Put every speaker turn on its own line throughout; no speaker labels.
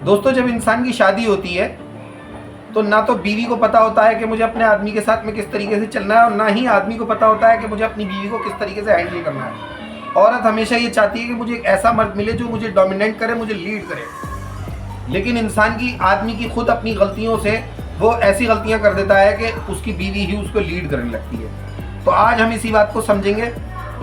दोस्तों, जब इंसान की शादी होती है तो ना तो बीवी को पता होता है कि मुझे अपने आदमी के साथ में किस तरीके से चलना है, और ना ही आदमी को पता होता है कि मुझे अपनी बीवी को किस तरीके से हैंडल करना है। औरत हमेशा ये चाहती है कि मुझे एक ऐसा मर्द मिले जो मुझे डोमिनेट करे, मुझे लीड करे। लेकिन इंसान की, आदमी की खुद अपनी गलतियों से वो ऐसी गलतियां कर देता है कि उसकी बीवी ही उसको लीड करने लगती है। तो आज हम इसी बात को समझेंगे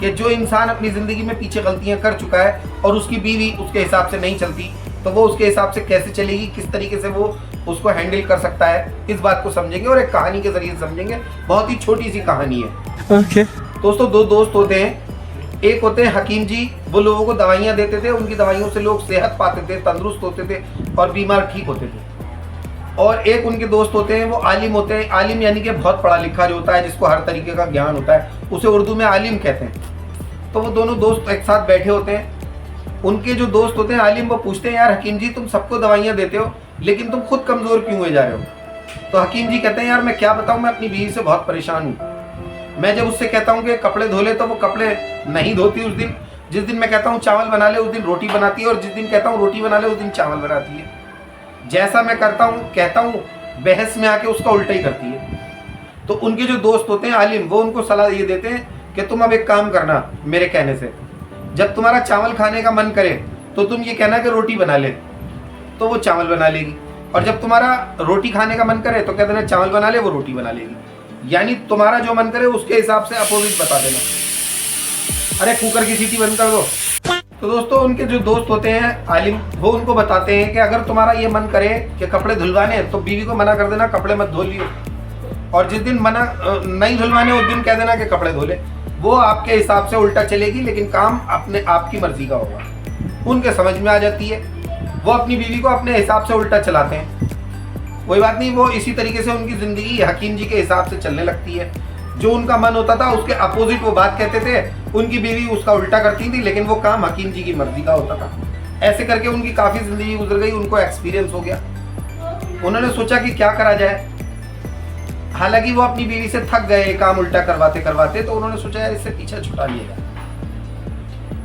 कि जो इंसान अपनी ज़िंदगी में पीछे गलतियां कर चुका है और उसकी बीवी उसके हिसाब से नहीं चलती, तो वो उसके हिसाब से कैसे चलेगी, किस तरीके से वो उसको हैंडल कर सकता है, इस बात को समझेंगे और एक कहानी के जरिए समझेंगे। बहुत ही छोटी सी कहानी है।
ओके।
दोस्तों, दो दोस्त होते हैं। एक होते हैं हकीम जी, वो लोगों को दवाइयाँ देते थे, उनकी दवाइयों से लोग सेहत पाते थे, तंदुरुस्त होते थे और बीमार ठीक होते थे। और एक उनके दोस्त होते हैं, वो आलिम होते हैं। आलिम यानी कि बहुत पढ़ा लिखा जो होता है, जिसको हर तरीके का ज्ञान होता है, उसे उर्दू में आलिम कहते हैं। तो वो दोनों दोस्त एक साथ बैठे होते हैं। उनके जो दोस्त होते हैं आलिम, वो पूछते हैं, यार हकीम जी, तुम सबको दवाइयाँ देते हो लेकिन तुम खुद कमज़ोर क्यों हुए जा रहे हो? तो हकीम जी कहते हैं, यार मैं क्या बताऊँ, मैं अपनी बीवी से बहुत परेशान हूँ। मैं जब उससे कहता हूँ कि कपड़े धो ले तो वो कपड़े नहीं धोती उस दिन। जिस दिन मैं कहता हूँ चावल बना ले, उस दिन रोटी बनाती है, और जिस दिन कहता हूँ रोटी बना ले, उस दिन चावल बनाती है। जैसा मैं करता हूँ, कहता हूँ, बहस में आके उसका उल्टा ही करती है। तो उनके जो दोस्त होते हैं आलिम, वो उनको सलाह ये देते हैं कि तुम अब एक काम करना मेरे कहने से, जब तुम्हारा चावल खाने का मन करे तो तुम ये कहना कि रोटी बना ले, तो वो चावल बना लेगी। और जब तुम्हारा रोटी खाने का मन करे तो कह देना चावल बना ले, वो रोटी बना लेगी। यानी तुम्हारा जो मन करे उसके हिसाब से अपोजिट बता देना। अरे कुकर की सीटी बंद कर दो। तो दोस्तों, उनके जो दोस्त होते हैं आलिम, वो उनको बताते हैं कि अगर तुम्हारा ये मन करे कि कपड़े धुलवाने, तो बीवी को मना कर देना कपड़े मत धो लियो, और जिस दिन मना नहीं धुलवाने उस दिन कह देना कि कपड़े धो ले। वो आपके हिसाब से उल्टा चलेगी, लेकिन काम अपने आपकी मर्जी का होगा। उनके समझ में आ जाती है, वो अपनी बीवी को अपने हिसाब से उल्टा चलाते हैं। कोई बात नहीं, वो इसी तरीके से उनकी ज़िंदगी हकीम जी के हिसाब से चलने लगती है। जो उनका मन होता था उसके अपोजिट वो बात कहते थे, उनकी बीवी उसका उल्टा करती थी, लेकिन वो काम हकीम जी की मर्जी का होता था। ऐसे करके उनकी काफ़ी ज़िंदगी गुजर गई, उनको एक्सपीरियंस हो गया। उन्होंने सोचा कि क्या करा जाए। हालांकि वो अपनी बीवी से थक गए काम उल्टा करवाते करवाते, तो उन्होंने सोचा यार इससे पीछा छुड़ा लिया जाए।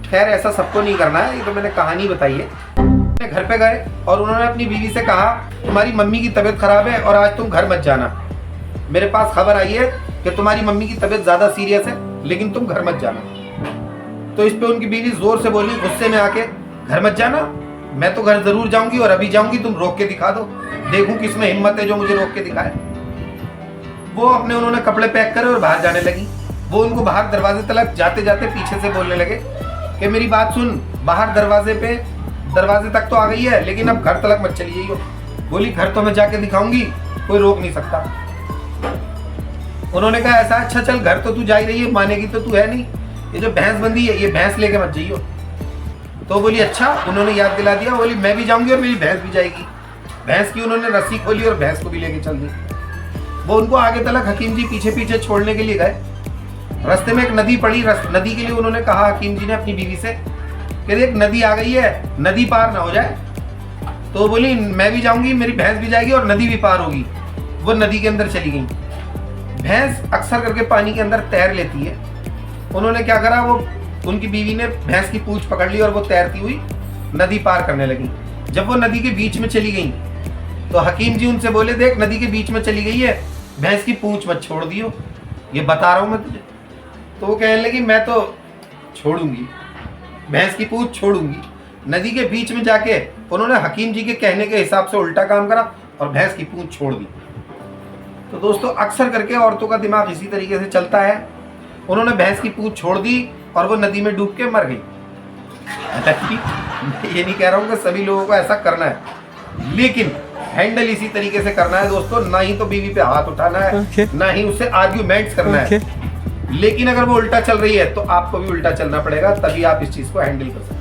खैर, ऐसा सबको नहीं करना है, ये तो मैंने कहानी बताई है। घर पे गए और उन्होंने अपनी बीवी से कहा, तुम्हारी मम्मी की तबीयत खराब है और आज तुम घर मत जाना। मेरे पास खबर आई है कि तुम्हारी मम्मी की तबीयत ज्यादा सीरियस है, लेकिन तुम घर मत जाना। तो इस पे उनकी बीवी जोर से बोली, गुस्से में आके, घर मत जाना? मैं तो घर जरूर जाऊंगी और अभी जाऊंगी, तुम रोक के दिखा दो, देखूं किसमें हिम्मत है जो मुझे रोक के दिखाए। वो उन्होंने कपड़े पैक करे और बाहर जाने लगी। वो उनको बाहर दरवाजे तक जाते जाते पीछे से बोलने लगे कि मेरी बात सुन, बाहर दरवाजे तक तो आ गई है, लेकिन अब घर तक मत चली जाइयो। बोली, घर तो मैं जाके दिखाऊंगी, कोई रोक नहीं सकता। उन्होंने कहा, ऐसा? अच्छा चल, घर तो तू जा ही रही है, मानेगी तो तू है नहीं, ये जो भैंस बंधी है ये भैंस लेके मत जाइयो। तो बोली अच्छा। उन्होंने याद दिला दिया, बोली मैं भी जाऊंगी और मेरी भैंस भी जाएगी। भैंस की उन्होंने रस्सी खोली और भैंस को भी लेके चल दी। वो उनको आगे तलक हकीम जी पीछे पीछे छोड़ने के लिए गए। रास्ते में एक नदी पड़ी, नदी के लिए उन्होंने कहा हकीम जी ने अपनी बीवी से कि देख नदी आ गई है, नदी पार ना हो जाए। तो बोली मैं भी जाऊंगी, मेरी भैंस भी जाएगी और नदी भी पार होगी। वो नदी के अंदर चली गई। भैंस अक्सर करके पानी के अंदर तैर लेती है। उन्होंने क्या करा, वो उनकी बीवी ने भैंस की पूंछ पकड़ ली और वो तैरती हुई नदी पार करने लगी। जब वो नदी के बीच में चली गई तो हकीम जी उनसे बोले, देख नदी के बीच में चली गई है, भैंस की पूंछ मत छोड़ दियो, ये बता रहा हूं मैं तुझे। तो वो कहने लगी, मैं तो छोड़ूंगी, भैंस की पूंछ छोड़ूंगी। नदी के बीच में जाके उन्होंने हकीम जी के कहने के हिसाब से उल्टा काम करा और भैंस की पूंछ छोड़ दी। तो दोस्तों, अक्सर करके औरतों का दिमाग इसी तरीके से चलता है। उन्होंने भैंस की पूंछ छोड़ दी और वो नदी में डूब के मर गई। ये नहीं कह रहा हूं कि सभी लोगों को ऐसा करना है, लेकिन हैंडल इसी तरीके से करना है दोस्तों। ना ही तो बीवी पे हाथ उठाना है, ना ही उससे आर्ग्यूमेंट्स करना है। लेकिन अगर वो उल्टा चल रही है तो आपको भी उल्टा चलना पड़ेगा, तभी आप इस चीज को हैंडल कर सकते हैं।